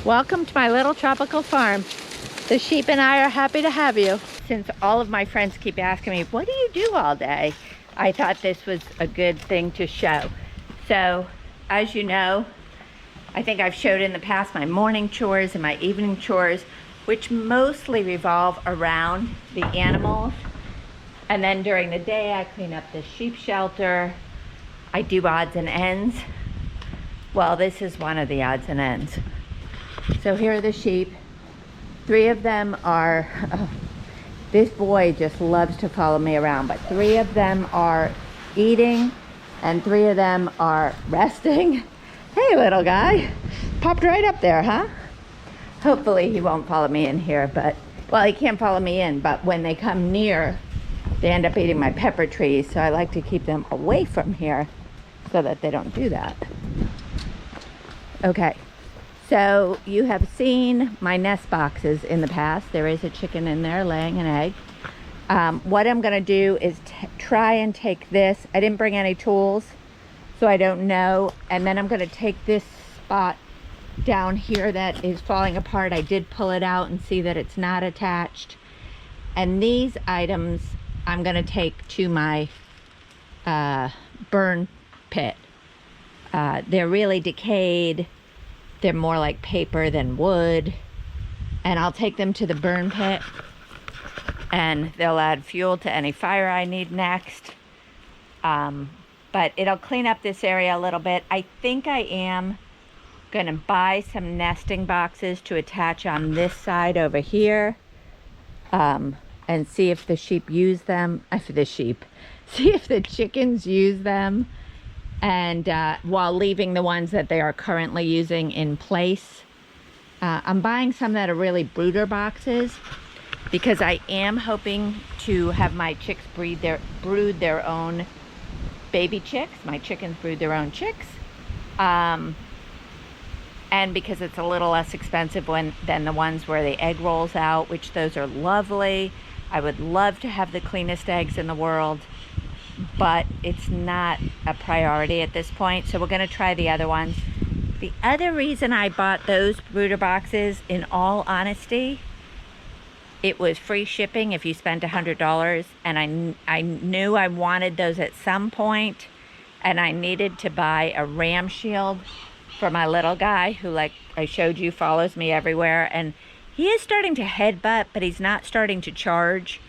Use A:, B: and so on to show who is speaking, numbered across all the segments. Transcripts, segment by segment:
A: Welcome to my little tropical farm. The sheep and I are happy to have you. Since all of my friends keep asking me, what do you do all day? I thought this was a good thing to show. So, as you know, I think I've showed in the past my morning chores and my evening chores, which mostly revolve around the animals. And then during the day, I clean up the sheep shelter. I do odds and ends. Well, this is one of the odds and ends. So here are the sheep. 3 of them are, this boy just loves to follow me around, but 3 of them are eating and 3 of them are resting. Hey, little guy, popped right up there, huh? Hopefully he won't follow me in here, but, well, he can't follow me in, but when they come near, they end up eating my pepper trees, so I like to keep them away from here so that they don't do that. Okay. So you have seen my nest boxes in the past. There is a chicken in there laying an egg. What I'm going to do is try and take this. I didn't bring any tools, so I don't know. And then I'm going to take this spot down here that is falling apart. I did pull it out and see that it's not attached. And these items I'm going to take to my burn pit. They're really decayed. They're more like paper than wood. And I'll take them to the burn pit and they'll add fuel to any fire I need next. But it'll clean up this area a little bit. I think I am gonna buy some nesting boxes to attach on this side over here. And see if the sheep use them. See if the chickens use them. And while leaving the ones that they are currently using in place. I'm buying some that are really brooder boxes because I am hoping to have my chicks brood their own baby chicks. My chickens brood their own chicks. And because it's a little less expensive than the ones where the egg rolls out, which those are lovely. I would love to have the cleanest eggs in the world, but it's not a priority at this point, so we're going to try the other ones. The other reason I bought those brooder boxes, in all honesty, it was free shipping if you spent $100, and I knew I wanted those at some point, and I needed to buy a ram shield for my little guy who, like I showed you, follows me everywhere, and he is starting to headbutt, but he's not starting to charge.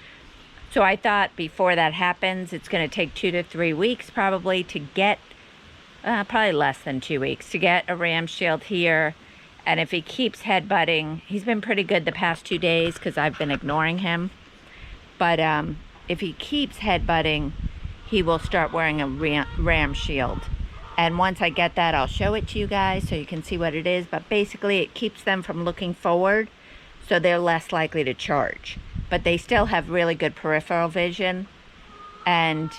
A: So I thought before that happens, it's going to take 2 to 3 weeks probably to get, probably less than 2 weeks, to get a ram shield here. And if he keeps headbutting, he's been pretty good the past 2 days because I've been ignoring him. But if he keeps headbutting, he will start wearing a ram shield. And once I get that, I'll show it to you guys so you can see what it is. But basically, it keeps them from looking forward, so they're less likely to charge. But they still have really good peripheral vision, and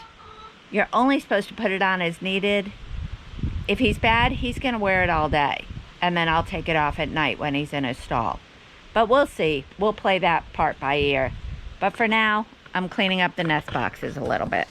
A: you're only supposed to put it on as needed. If he's bad, he's going to wear it all day, and then I'll take it off at night when he's in his stall. But we'll see. We'll play that part by ear. But for now, I'm cleaning up the nest boxes a little bit.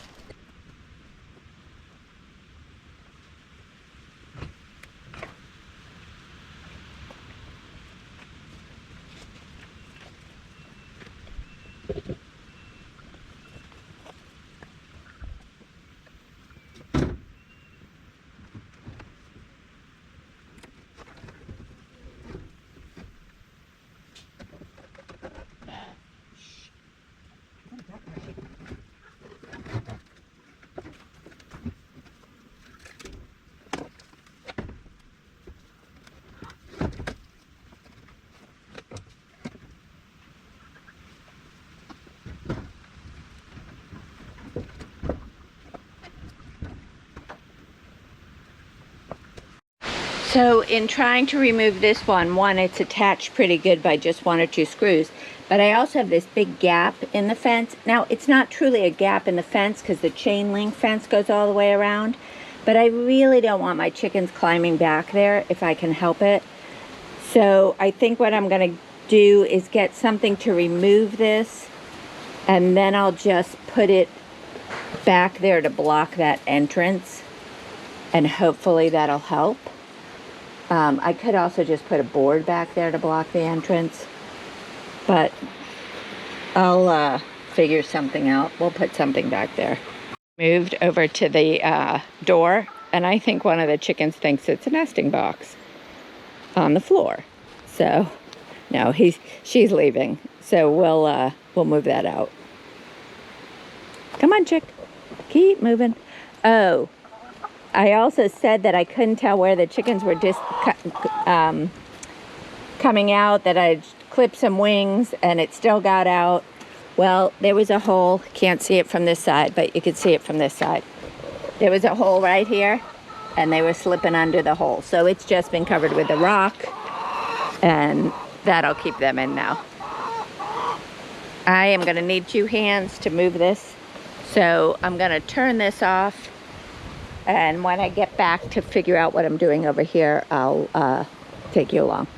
A: So in trying to remove this one, it's attached pretty good by just 1 or 2 screws. But I also have this big gap in the fence. Now, it's not truly a gap in the fence because the chain link fence goes all the way around. But I really don't want my chickens climbing back there if I can help it. So I think what I'm going to do is get something to remove this. And then I'll just put it back there to block that entrance. And hopefully that'll help. I could also just put a board back there to block the entrance, but I'll figure something out. We'll put something back there. Moved over to the door, and I think one of the chickens thinks it's a nesting box on the floor. So, no, she's leaving. So we'll move that out. Come on, chick. Keep moving. Oh, I also said that I couldn't tell where the chickens were coming out, that I'd clipped some wings and it still got out. Well, there was a hole. Can't see it from this side, but you could see it from this side. There was a hole right here, and they were slipping under the hole. So it's just been covered with a rock, and that'll keep them in now. I am going to need 2 hands to move this. So I'm going to turn this off, and when I get back to figure out what I'm doing over here, I'll take you along.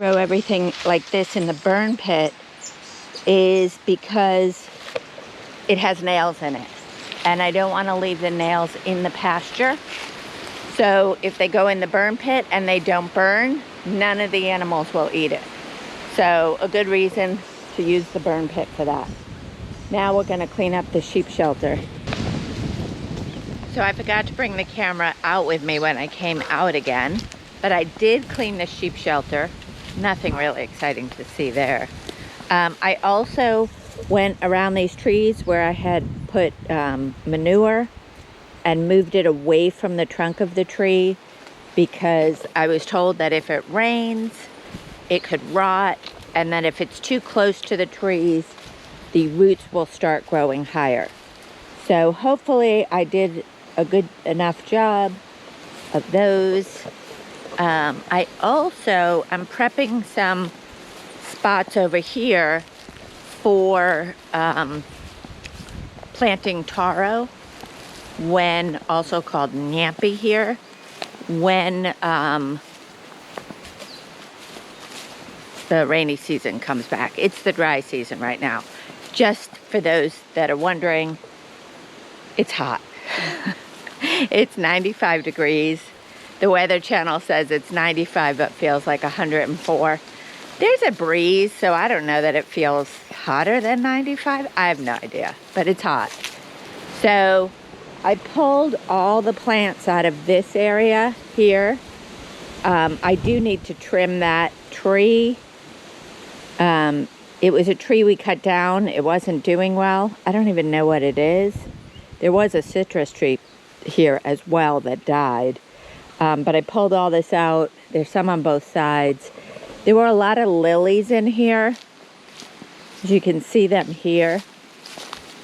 A: Throw everything like this in the burn pit is because it has nails in it, and I don't want to leave the nails in the pasture. So if they go in the burn pit and they don't burn, none of the animals will eat it. So a good reason to use the burn pit for that. Now we're going to clean up the sheep shelter. So I forgot to bring the camera out with me when I came out again, but I did clean the sheep shelter. Nothing really exciting to see there. I also went around these trees where I had put manure and moved it away from the trunk of the tree, because I was told that if it rains, it could rot, and that if it's too close to the trees, the roots will start growing higher. So hopefully I did a good enough job of those. I also am prepping some spots over here for planting taro, when also called nyampi here, when the rainy season comes back. It's the dry season right now. Just for those that are wondering, it's hot. It's 95 degrees. The Weather Channel says it's 95, but feels like 104. There's a breeze, so I don't know that it feels hotter than 95. I have no idea, but it's hot. So I pulled all the plants out of this area here. I do need to trim that tree. It was a tree we cut down. It wasn't doing well. I don't even know what it is. There was a citrus tree here as well that died. But I pulled all this out. There's some on both sides. There were a lot of lilies in here. As you can see them here.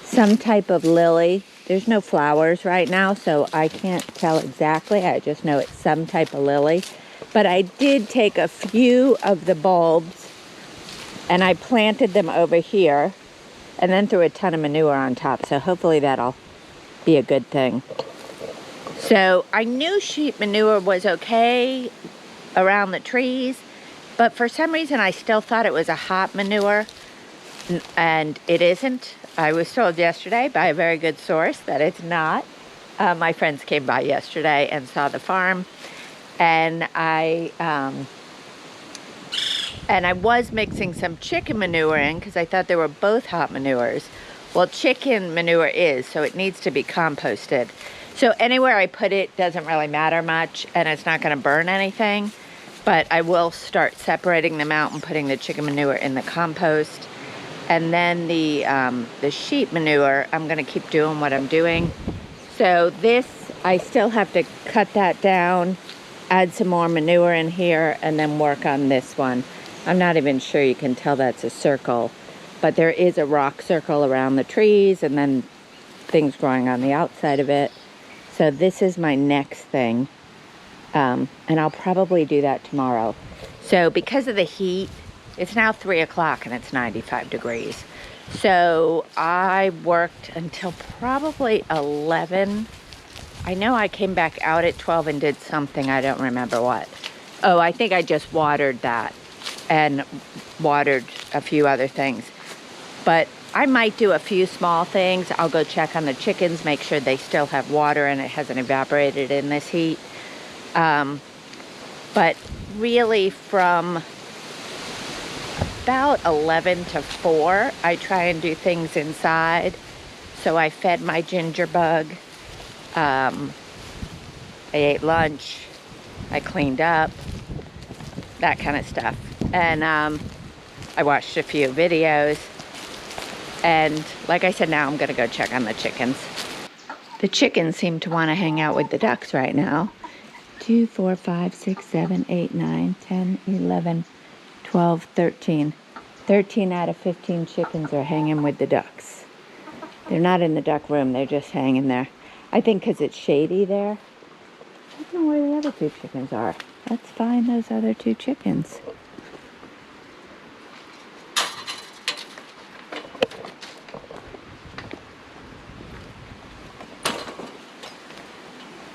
A: Some type of lily. There's no flowers right now, so I can't tell exactly. I just know it's some type of lily. But I did take a few of the bulbs and I planted them over here and then threw a ton of manure on top. So hopefully that'll be a good thing. So I knew sheep manure was okay around the trees, but for some reason I still thought it was a hot manure, and it isn't. I was told yesterday by a very good source that it's not. My friends came by yesterday and saw the farm, and I was mixing some chicken manure in because I thought they were both hot manures. Well, chicken manure is, so it needs to be composted. So anywhere I put it doesn't really matter much, and it's not going to burn anything. But I will start separating them out and putting the chicken manure in the compost. And then the sheep manure, I'm gonna keep doing what I'm doing. So this, I still have to cut that down, add some more manure in here, and then work on this one. I'm not even sure you can tell that's a circle, but there is a rock circle around the trees and then things growing on the outside of it. So this is my next thing. And I'll probably do that tomorrow. So because of the heat, it's now 3 o'clock and it's 95 degrees. So I worked until probably 11. I know I came back out at 12 and did something, I don't remember what. Oh, I think I just watered that and watered a few other things. But I might do a few small things. I'll go check on the chickens, make sure they still have water and it hasn't evaporated in this heat. But really from about 11 to 4, I try and do things inside. So I fed my ginger bug. I ate lunch. I cleaned up. That kind of stuff. And I watched a few videos. And like I said, now I'm going to go check on the chickens. The chickens seem to want to hang out with the ducks right now. 2, 4, 5, 6, 7, 8, 9, 10, 11, 12, 13. 13 out of 15 chickens are hanging with the ducks. They're not in the duck room, they're just hanging there. I think because it's shady there. I don't know where the other 2 chickens are. Let's find those other 2 chickens.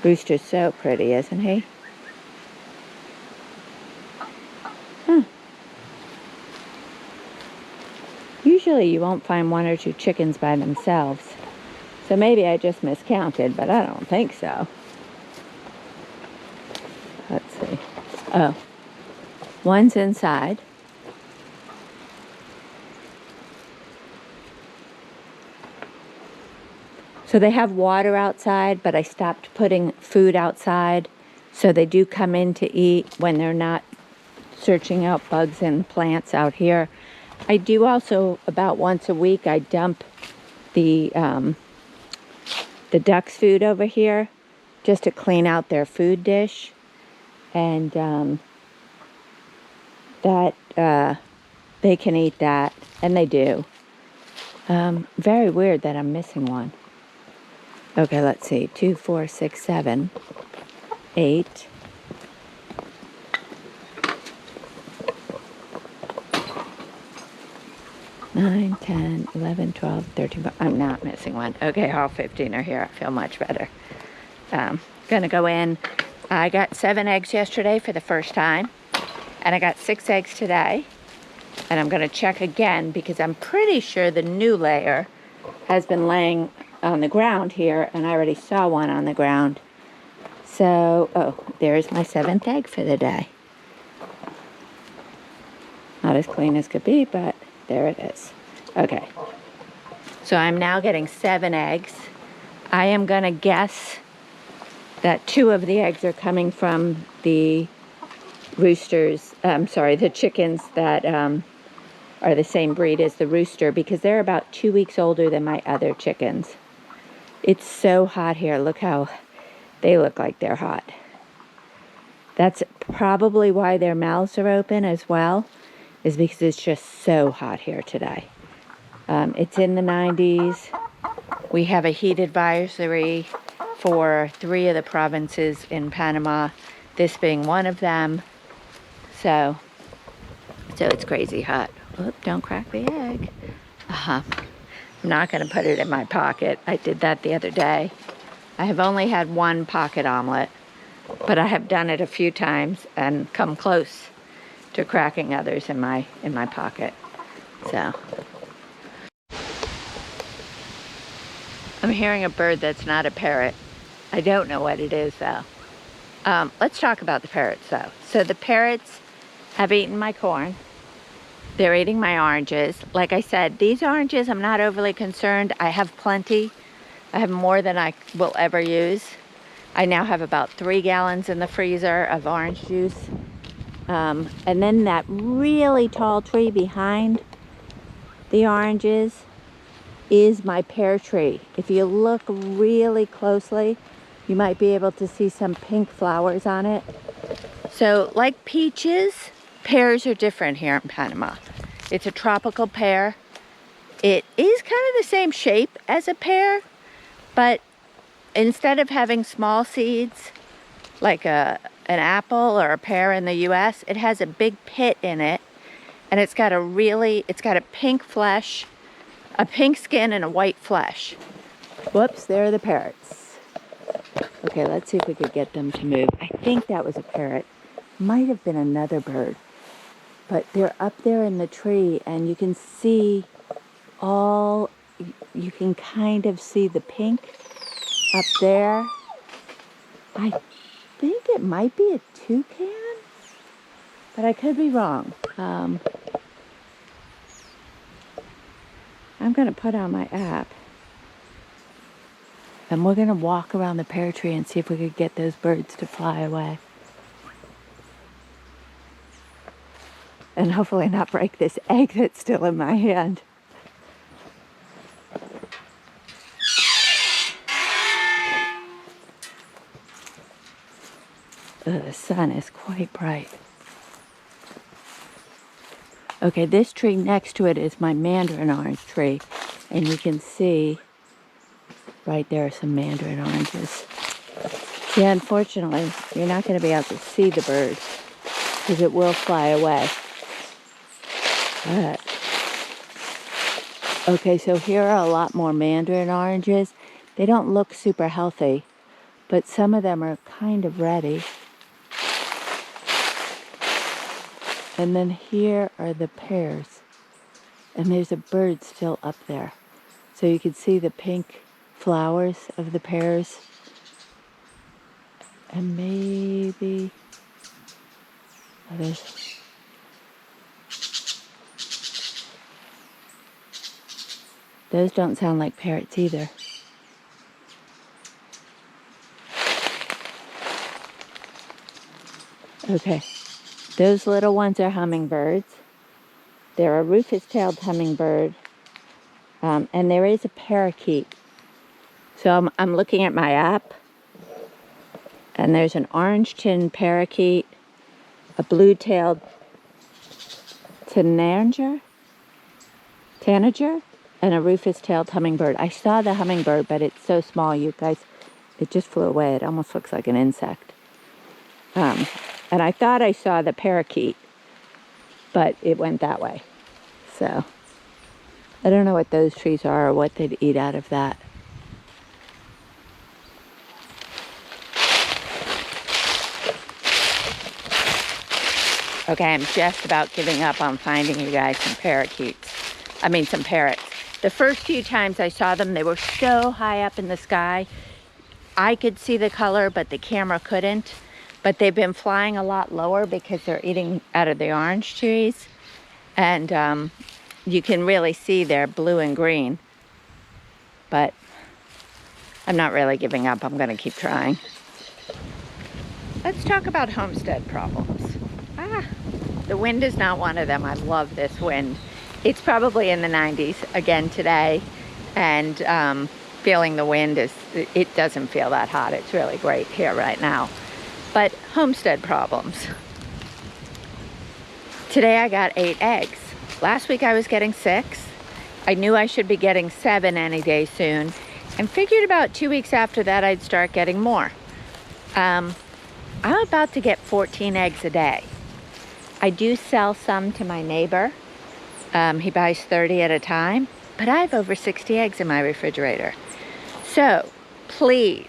A: Rooster's so pretty, isn't he? Huh. Usually you won't find 1 or 2 chickens by themselves. So maybe I just miscounted, but I don't think so. Let's see. Oh, one's inside. So they have water outside, but I stopped putting food outside. So they do come in to eat when they're not searching out bugs and plants out here. I do also, about once a week, I dump the ducks' food over here just to clean out their food dish. And they can eat that, and they do. Very weird that I'm missing one. Okay, let's see. 2, 4, 6, 7, 8. Nine, 10, 11, 12, 13. I'm not missing one. Okay, all 15 are here. I feel much better. Gonna go in. I got 7 eggs yesterday for the first time, and I got 6 eggs today. And I'm gonna check again because I'm pretty sure the new layer has been laying on the ground here, and I already saw one on the ground. So, oh, there's my 7th egg for the day. Not as clean as could be, but there it is. Okay. So I'm now getting 7 eggs. I am gonna guess that 2 of the eggs are coming from the roosters, the chickens that are the same breed as the rooster, because they're about 2 weeks older than my other chickens. It's so hot here. Look how they look like they're hot. That's probably why their mouths are open as well, is because it's just so hot here today. It's in the 90s. We have a heat advisory for 3 of the provinces in Panama, this being one of them. So it's crazy hot. Oop, don't crack the egg. I'm not going to put it in my pocket. I did that the other day. I have only had 1 pocket omelet, but I have done it a few times and come close to cracking others in my pocket. So I'm hearing a bird that's not a parrot. I don't know what it is though. Let's talk about the parrots though. So the parrots have eaten my corn. They're eating my oranges. Like I said, these oranges, I'm not overly concerned. I have plenty. I have more than I will ever use. I now have about 3 gallons in the freezer of orange juice. And then that really tall tree behind, the oranges is my pear tree. If you look really closely, you might be able to see some pink flowers on it. So like peaches, pears are different here in Panama. It's a tropical pear. It is kind of the same shape as a pear, but instead of having small seeds like an apple or a pear in the US, it has a big pit in it, and it's got a pink flesh, a pink skin and a white flesh. Whoops, there are the parrots. Okay, let's see if we could get them to move. I think that was a parrot. Might have been another bird, but they're up there in the tree, and you can see you can kind of see the pink up there. I think it might be a toucan, but I could be wrong. I'm gonna put on my app, and we're gonna walk around the pear tree and see if we could get those birds to fly away. And hopefully not break this egg that's still in my hand. Ugh, the sun is quite bright. Okay, this tree next to it is my mandarin orange tree. And you can see right there are some mandarin oranges. Yeah, unfortunately, you're not going to be able to see the bird because it will fly away. But, okay, so here are a lot more mandarin oranges. They don't look super healthy, but some of them are kind of ready. And then here are the pears. And there's a bird still up there. So you can see the pink flowers of the pears. And maybe others. Those don't sound like parrots either. Okay, those little ones are hummingbirds. They're a rufous-tailed hummingbird, and there is a parakeet. So I'm looking at my app, and there's an orange-chinned parakeet, a blue-tailed tanager, and a rufous-tailed hummingbird. I saw the hummingbird, but it's so small, you guys, it just flew away. It almost looks like an insect. And I thought I saw the parakeet, but it went that way. So I don't know what those trees are or what they'd eat out of that. Okay, I'm just about giving up on finding you guys some some parrots. The first few times I saw them, they were so high up in the sky. I could see the color, but the camera couldn't. But they've been flying a lot lower because they're eating out of the orange trees. And you can really see they're blue and green. But I'm not really giving up. I'm going to keep trying. Let's talk about homestead problems. The wind is not one of them. I love this wind. It's probably in the 90s again today. And feeling the wind, it doesn't feel that hot. It's really great here right now. But homestead problems. Today I got 8 eggs. Last week I was getting 6. I knew I should be getting 7 any day soon, and figured about 2 weeks after that I'd start getting more. I'm about to get 14 eggs a day. I do sell some to my neighbor. He buys 30 at a time, but I have over 60 eggs in my refrigerator. So please,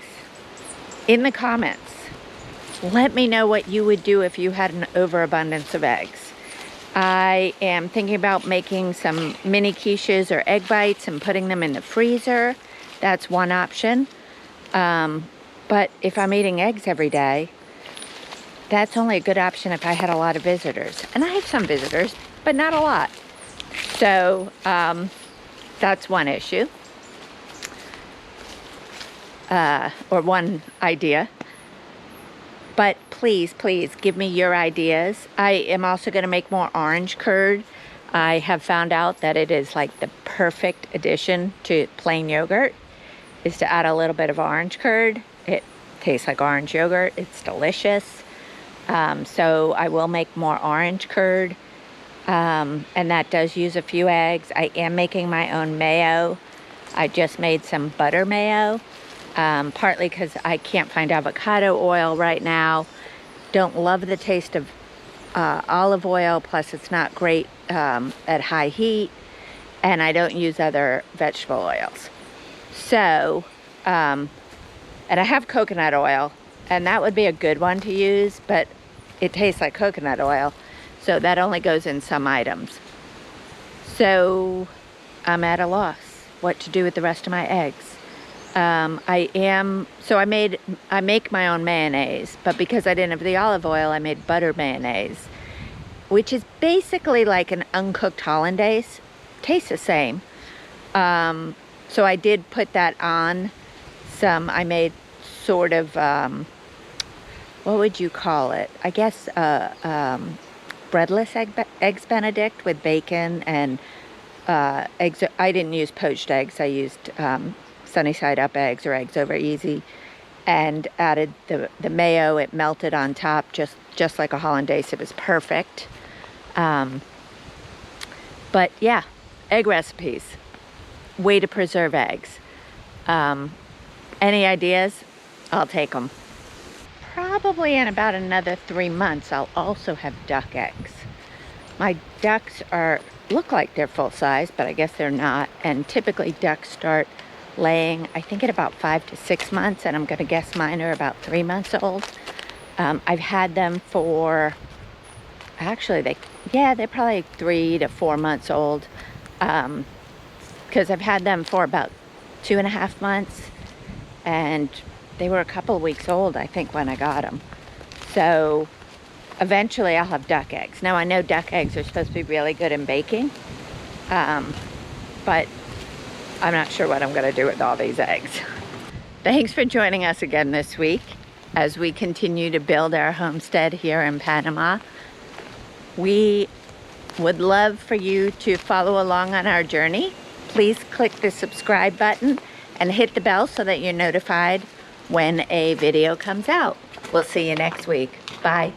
A: in the comments, let me know what you would do if you had an overabundance of eggs. I am thinking about making some mini quiches or egg bites and putting them in the freezer. That's one option. But if I'm eating eggs every day, that's only a good option if I had a lot of visitors. And I have some visitors, but not a lot. So that's one issue. Or one idea. But please, please give me your ideas. I am also going to make more orange curd I have found out that it is like the perfect addition to plain yogurt is to add a little bit of orange curd. It tastes like orange yogurt. It's delicious. So I will make more orange curd. And that does use a few eggs. I am making my own mayo. I just made some butter mayo, partly because I can't find avocado oil right now. Don't love the taste of olive oil, plus it's not great at high heat, and I don't use other vegetable oils. So, and I have coconut oil, and that would be a good one to use, but it tastes like coconut oil, so that only goes in some items. So I'm at a loss what to do with the rest of my eggs. I make my own mayonnaise, but because I didn't have the olive oil, I made butter mayonnaise, which is basically like an uncooked hollandaise. Tastes the same. So I did put that on some, I made sort of, what would you call it? I guess breadless eggs Benedict with bacon and eggs. I didn't use poached eggs. I used sunny side up eggs or eggs over easy, and added the mayo. It melted on top just like a hollandaise. It was perfect. But yeah, egg recipes. Way to preserve eggs. Any ideas? I'll take them. Probably in about another 3 months, I'll also have duck eggs. My ducks look like they're full size, but I guess they're not. And typically ducks start laying, I think, at about 5 to 6 months, and I'm going to guess mine are about 3 months old. I've had them for, actually, they're probably 3 to 4 months old, because I've had them for about 2.5 months, and they were a couple weeks old, I think, when I got them. So eventually I'll have duck eggs. Now I know duck eggs are supposed to be really good in baking, but I'm not sure what I'm going to do with all these eggs. Thanks for joining us again this week as we continue to build our homestead here in Panama. We would love for you to follow along on our journey. Please click the subscribe button and hit the bell so that you're notified when a video comes out. We'll see you next week. Bye.